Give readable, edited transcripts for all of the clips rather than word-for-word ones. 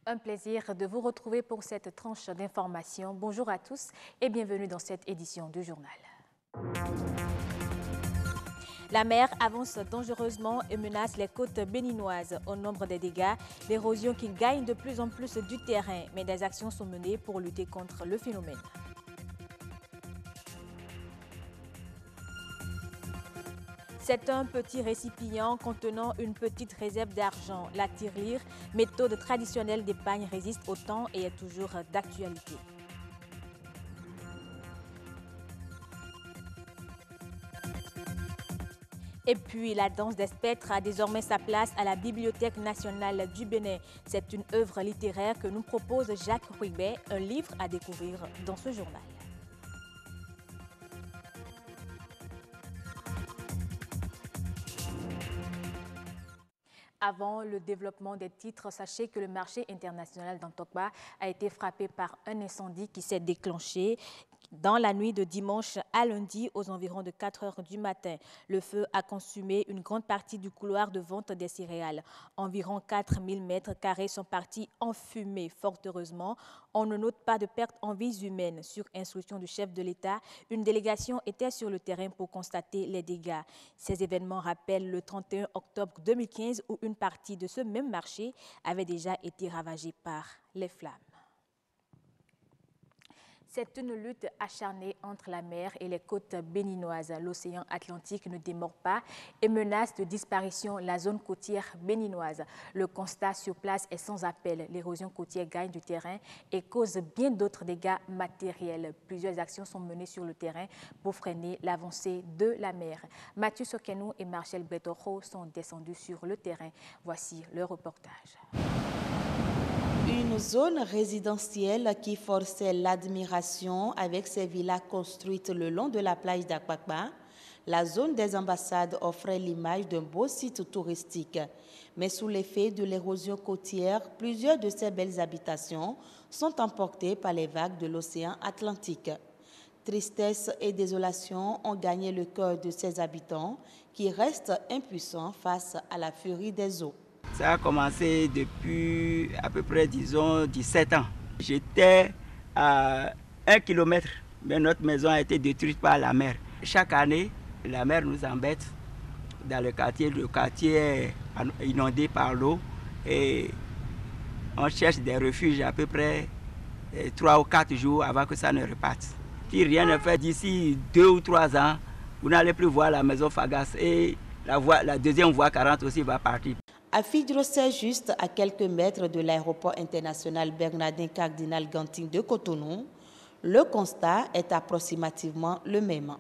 Un plaisir de vous retrouver pour cette tranche d'information. Bonjour à tous et bienvenue dans cette édition du journal. La mer avance dangereusement et menace les côtes béninoises. Au nombre des dégâts, l'érosion qui gagne de plus en plus du terrain, mais des actions sont menées pour lutter contre le phénomène. C'est un petit récipient contenant une petite réserve d'argent. La tirelire, méthode traditionnelle d'épargne, résiste au temps et est toujours d'actualité. Et puis, la danse des spectres a désormais sa place à la Bibliothèque nationale du Bénin. C'est une œuvre littéraire que nous propose Jacques Ruibet, un livre à découvrir dans ce journal. Avant le développement des titres, sachez que le marché international d'Antokba a été frappé par un incendie qui s'est déclenché dans la nuit de dimanche à lundi aux environs de 4 heures du matin. Le feu a consumé une grande partie du couloir de vente des céréales. Environ 4000 mètres carrés sont partis en fumée. Fort heureusement, on ne note pas de perte en vies humaines. Sur instruction du chef de l'État, une délégation était sur le terrain pour constater les dégâts. Ces événements rappellent le 31 octobre 2015 où une partie de ce même marché avait déjà été ravagée par les flammes. C'est une lutte acharnée entre la mer et les côtes béninoises. L'océan Atlantique ne démord pas et menace de disparition la zone côtière béninoise. Le constat sur place est sans appel. L'érosion côtière gagne du terrain et cause bien d'autres dégâts matériels. Plusieurs actions sont menées sur le terrain pour freiner l'avancée de la mer. Mathieu Sokenou et Marcel Betoro sont descendus sur le terrain. Voici le reportage. Une zone résidentielle qui forçait l'admiration avec ses villas construites le long de la plage d'Akpakpa. La zone des ambassades offrait l'image d'un beau site touristique. Mais sous l'effet de l'érosion côtière, plusieurs de ces belles habitations sont emportées par les vagues de l'océan Atlantique. Tristesse et désolation ont gagné le cœur de ces habitants qui restent impuissants face à la furie des eaux. Ça a commencé depuis à peu près, disons, 17 ans. J'étais à 1 kilomètre, mais notre maison a été détruite par la mer. Chaque année, la mer nous embête dans le quartier. Le quartier est inondé par l'eau et on cherche des refuges à peu près 3 ou 4 jours avant que ça ne reparte. Si rien ne fait d'ici 2 ou 3 ans, vous n'allez plus voir la maison Fagas et la deuxième voie 40 aussi va partir. À Fidrosset, juste à quelques mètres de l'aéroport international Bernardin Cardinal Ganting de Cotonou, le constat est approximativement le même.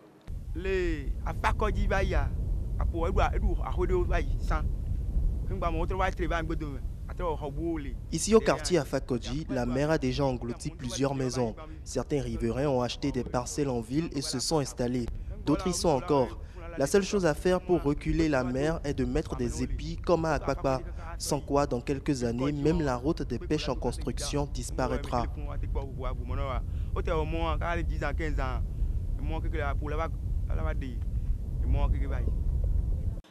Ici au quartier Afakodji, la mer a déjà englouti plusieurs maisons. Certains riverains ont acheté des parcelles en ville et se sont installés. D'autres y sont encore. La seule chose à faire pour reculer la mer est de mettre des épis comme à Akpakpa, sans quoi dans quelques années, même la route des pêches en construction disparaîtra.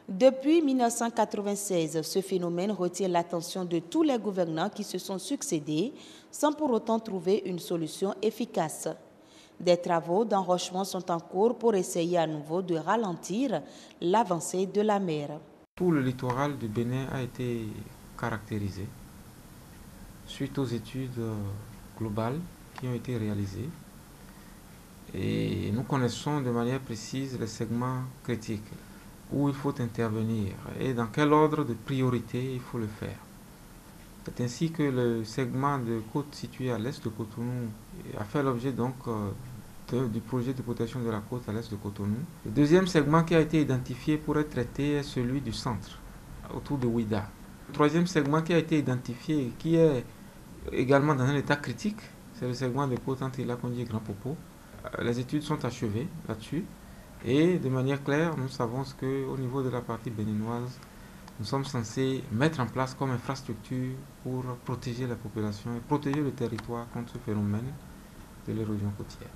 Depuis 1996, ce phénomène retire l'attention de tous les gouvernants qui se sont succédés sans pour autant trouver une solution efficace. Des travaux d'enrochement sont en cours pour essayer à nouveau de ralentir l'avancée de la mer. Tout le littoral du Bénin a été caractérisé suite aux études globales qui ont été réalisées. Et nous connaissons de manière précise les segments critiques où il faut intervenir et dans quel ordre de priorité il faut le faire. C'est ainsi que le segment de côte situé à l'est de Cotonou a fait l'objet donc du projet de protection de la côte à l'est de Cotonou. Le deuxième segment qui a été identifié pour être traité est celui du centre, autour de Ouida. Le troisième segment qui a été identifié et qui est également dans un état critique, c'est le segment de côte entre Ilakondi et Grand Popo. Les études sont achevées là-dessus et de manière claire, nous savons qu'au niveau de la partie béninoise, nous sommes censés mettre en place comme infrastructure pour protéger la population et protéger le territoire contre ce phénomène de l'érosion côtière.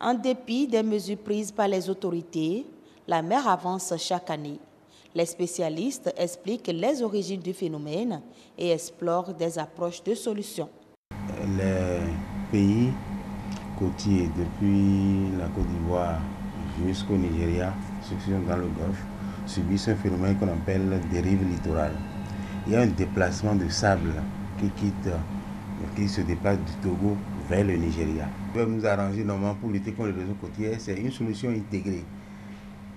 En dépit des mesures prises par les autorités, la mer avance chaque année. Les spécialistes expliquent les origines du phénomène et explorent des approches de solutions. Les pays côtiers, depuis la Côte d'Ivoire jusqu'au Nigeria, ceux qui sont dans le Golfe, subissent un phénomène qu'on appelle dérive littorale. Il y a un déplacement de sable qui se déplace du Togo vers le Nigeria. On va nous arranger normalement pour lutter contre l'érosion côtière, c'est une solution intégrée.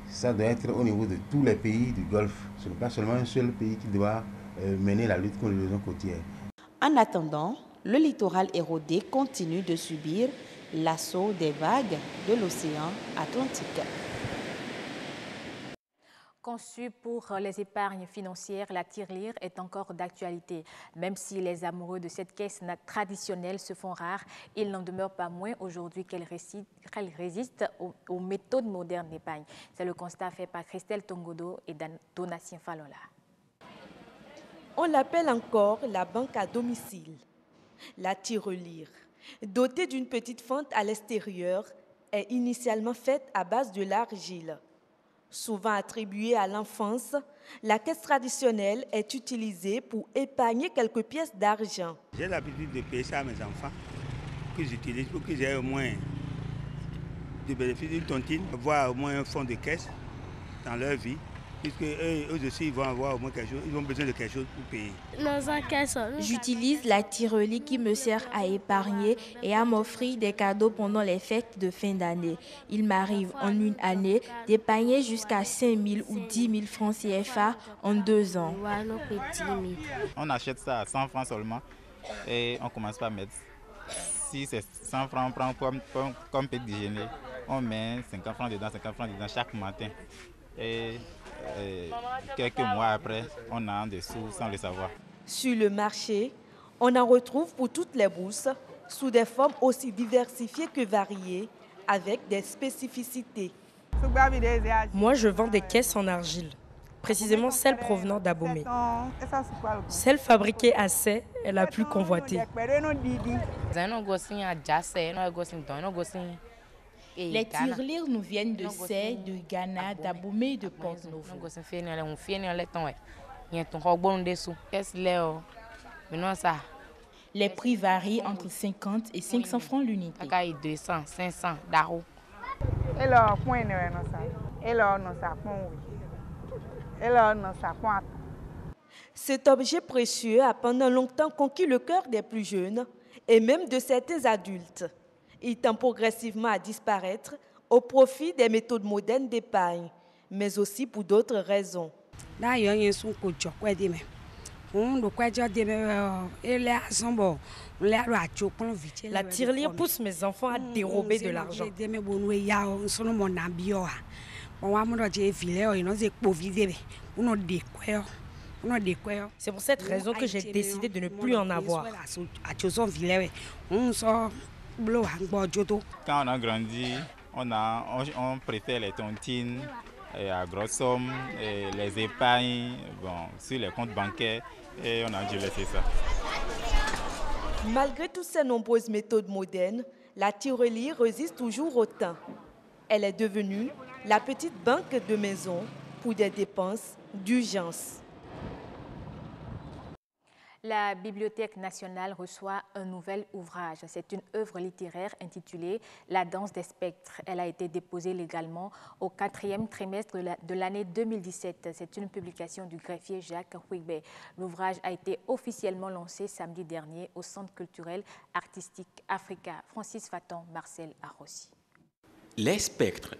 Ça doit être au niveau de tous les pays du Golfe. Ce n'est pas seulement un seul pays qui doit mener la lutte contre l'érosion côtière. En attendant, le littoral érodé continue de subir l'assaut des vagues de l'océan Atlantique. Conçue pour les épargnes financières, la tirelire est encore d'actualité. Même si les amoureux de cette caisse traditionnelle se font rares, il n'en demeure pas moins aujourd'hui qu'elle résiste aux méthodes modernes d'épargne. C'est le constat fait par Christelle Tongodo et Donatien Falola. On l'appelle encore la banque à domicile. La tirelire, dotée d'une petite fente à l'extérieur, est initialement faite à base de l'argile. Souvent attribuée à l'enfance, la caisse traditionnelle est utilisée pour épargner quelques pièces d'argent. J'ai l'habitude de payer ça à mes enfants, que j'utilise pour qu'ils aient au moins du bénéfice d'une tontine, avoir au moins un fonds de caisse dans leur vie, puisque eux aussi ils vont avoir au moins quelque chose, ils ont besoin de quelque chose pour payer. J'utilise la tirelire qui me sert à épargner et à m'offrir des cadeaux pendant les fêtes de fin d'année. Il m'arrive en une année d'épargner jusqu'à 5 000 ou 10 000 francs CFA en 2 ans. On achète ça à 100 francs seulement et on commence par mettre. Si c'est 100 francs, on prend comme petit déjeuner. On met 50 francs dedans chaque matin. Et quelques mois après, on a en dessous sans le savoir. Sur le marché, on en retrouve pour toutes les bourses, sous des formes aussi diversifiées que variées, avec des spécificités. Moi, je vends des caisses en argile, précisément celle provenant d'Abomey. Celle fabriquée à Sé est la plus convoitée. Les tirelires nous viennent de Sé, de Ghana, d'Abomey et de Porto-Novo. Les prix varient entre 50 et 500 francs l'unité. Cet objet précieux a pendant longtemps conquis le cœur des plus jeunes et même de certains adultes. Il tend progressivement à disparaître au profit des méthodes modernes d'épargne, mais aussi pour d'autres raisons. La tirelire pousse mes enfants à dérober de l'argent. C'est pour cette raison que j'ai décidé de ne plus en avoir. Quand on a grandi, on préfère les tontines à grosse somme, et les épargnes sur les comptes bancaires, et on a dû laisser ça. Malgré toutes ces nombreuses méthodes modernes, la tirelire résiste toujours au temps. Elle est devenue la petite banque de maison pour des dépenses d'urgence. La Bibliothèque nationale reçoit un nouvel ouvrage. C'est une œuvre littéraire intitulée « La danse des spectres ». Elle a été déposée légalement au 4e trimestre de l'année 2017. C'est une publication du greffier Jacques Huigbe. L'ouvrage a été officiellement lancé samedi dernier au Centre culturel artistique Africa. Francis Fatan, Marcel Arrossi. Les spectres,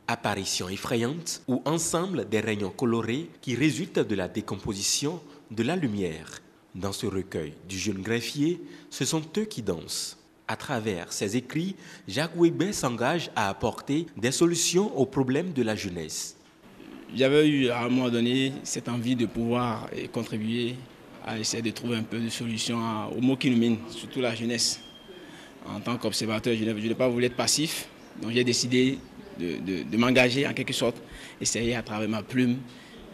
apparitions effrayantes ou ensemble des rayons colorés qui résultent de la décomposition de la lumière. Dans ce recueil du jeune greffier, ce sont eux qui dansent. À travers ses écrits, Jacques Huigbe s'engage à apporter des solutions aux problèmes de la jeunesse. J'avais eu à un moment donné cette envie de pouvoir contribuer à essayer de trouver un peu de solutions aux maux qui nous minent, surtout la jeunesse. En tant qu'observateur, je n'ai pas voulu être passif, donc j'ai décidé de m'engager en quelque sorte, essayer à travers ma plume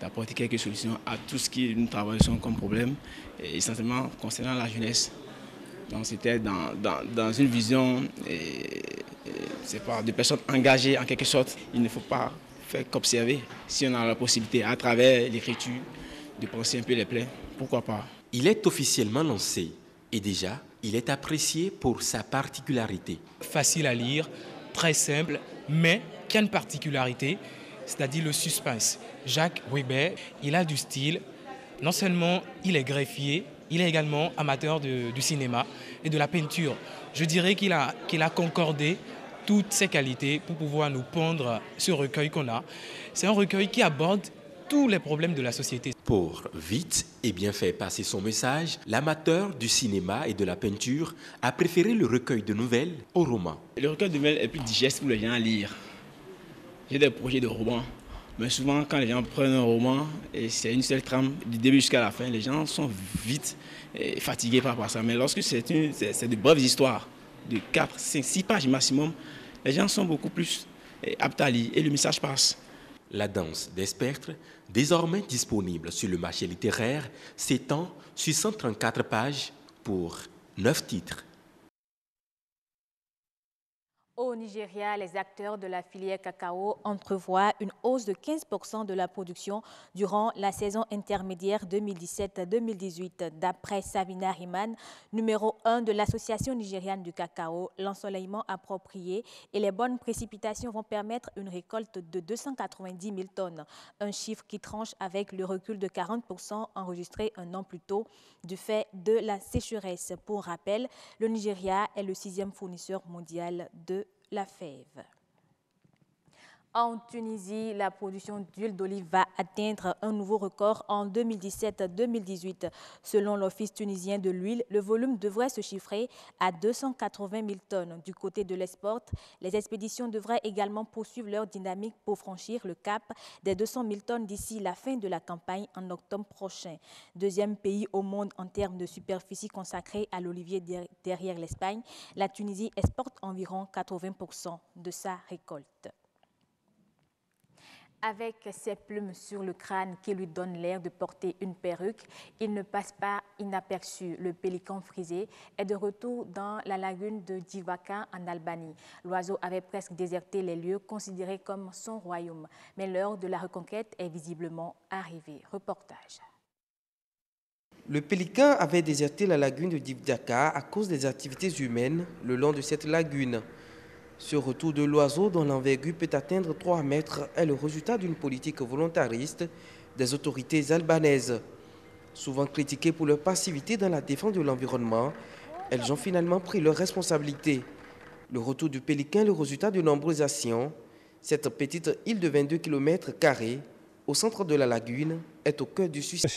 d'apporter quelques solutions à tout ce qui nous traversons comme problème, et essentiellement concernant la jeunesse. Donc c'était dans une vision de personnes engagées en quelque sorte. Il ne faut pas faire qu'observer. Si on a la possibilité, à travers l'écriture, de penser un peu les plaies, pourquoi pas. Il est officiellement lancé et déjà, il est apprécié pour sa particularité. Facile à lire, très simple, mais qui a une particularité, c'est-à-dire le suspense. Jacques Weber, il a du style. Non seulement il est greffier, il est également amateur du cinéma et de la peinture. Je dirais qu'il a concordé toutes ses qualités pour pouvoir nous pondre ce recueil qu'on a. C'est un recueil qui aborde tous les problèmes de la société. Pour vite et bien faire passer son message, l'amateur du cinéma et de la peinture a préféré le recueil de nouvelles au roman. Le recueil de nouvelles est plus digeste pour les gens à lire. J'ai des projets de romans, mais souvent quand les gens prennent un roman, et c'est une seule trame du début jusqu'à la fin, les gens sont vite fatigués par ça. Mais lorsque c'est de brèves histoires, de 4, 5, 6 pages maximum, les gens sont beaucoup plus aptes à lire et le message passe. La danse des spectres, désormais disponible sur le marché littéraire, s'étend sur 134 pages pour 9 titres. Au Nigeria, les acteurs de la filière cacao entrevoient une hausse de 15% de la production durant la saison intermédiaire 2017-2018. D'après Savina Riman, numéro 1 de l'Association nigériane du cacao, l'ensoleillement approprié et les bonnes précipitations vont permettre une récolte de 290 000 tonnes. Un chiffre qui tranche avec le recul de 40% enregistré un an plus tôt du fait de la sécheresse. Pour rappel, le Nigeria est le 6e fournisseur mondial de la fève. En Tunisie, la production d'huile d'olive va atteindre un nouveau record en 2017-2018. Selon l'Office tunisien de l'huile, le volume devrait se chiffrer à 280 000 tonnes. Du côté de l'export, les expéditions devraient également poursuivre leur dynamique pour franchir le cap des 200 000 tonnes d'ici la fin de la campagne en octobre prochain. Deuxième pays au monde en termes de superficie consacrée à l'olivier derrière l'Espagne, la Tunisie exporte environ 80% de sa récolte. Avec ses plumes sur le crâne qui lui donnent l'air de porter une perruque, il ne passe pas inaperçu. Le pélican frisé est de retour dans la lagune de Divaka en Albanie. L'oiseau avait presque déserté les lieux considérés comme son royaume. Mais l'heure de la reconquête est visiblement arrivée. Reportage. Le pélican avait déserté la lagune de Divaka à cause des activités humaines le long de cette lagune. Ce retour de l'oiseau dont l'envergure peut atteindre 3 mètres est le résultat d'une politique volontariste des autorités albanaises. Souvent critiquées pour leur passivité dans la défense de l'environnement, elles ont finalement pris leurs responsabilités. Le retour du pélican est le résultat de nombreuses actions. Cette petite île de 22 km² au centre de la lagune est au cœur du succès.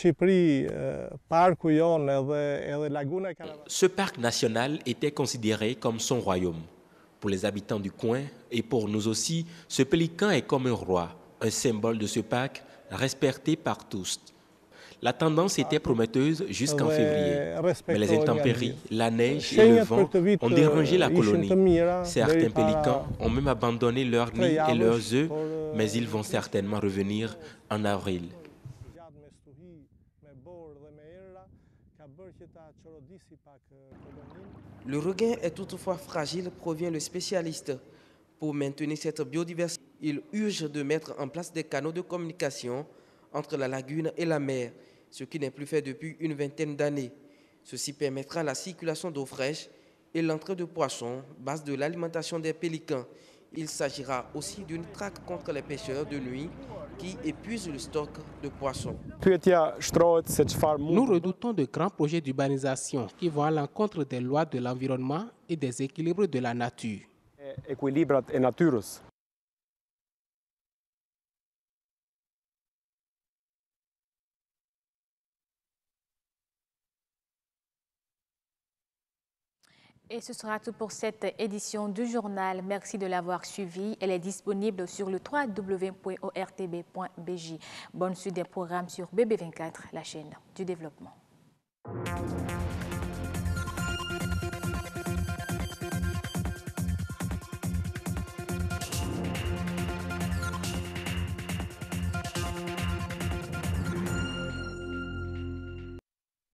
Ce parc national était considéré comme son royaume. Pour les habitants du coin et pour nous aussi, ce pélican est comme un roi, un symbole de ce parc respecté par tous. La tendance était prometteuse jusqu'en février, mais les intempéries, la neige et le vent ont dérangé la colonie. Certains pélicans ont même abandonné leurs nids et leurs œufs, mais ils vont certainement revenir en avril. Le regain est toutefois fragile, provient le spécialiste. Pour maintenir cette biodiversité, il urge de mettre en place des canaux de communication entre la lagune et la mer, ce qui n'est plus fait depuis une vingtaine d'années. Ceci permettra la circulation d'eau fraîche et l'entrée de poissons, base de l'alimentation des pélicans. Il s'agira aussi d'une traque contre les pêcheurs de nuit qui épuisent le stock de poissons. Nous redoutons de grands projets d'urbanisation qui vont à l'encontre des lois de l'environnement et des équilibres de la nature. Et ce sera tout pour cette édition du journal. Merci de l'avoir suivi. Elle est disponible sur le www.ortb.bj. Bonne suite des programmes sur BB24, la chaîne du développement.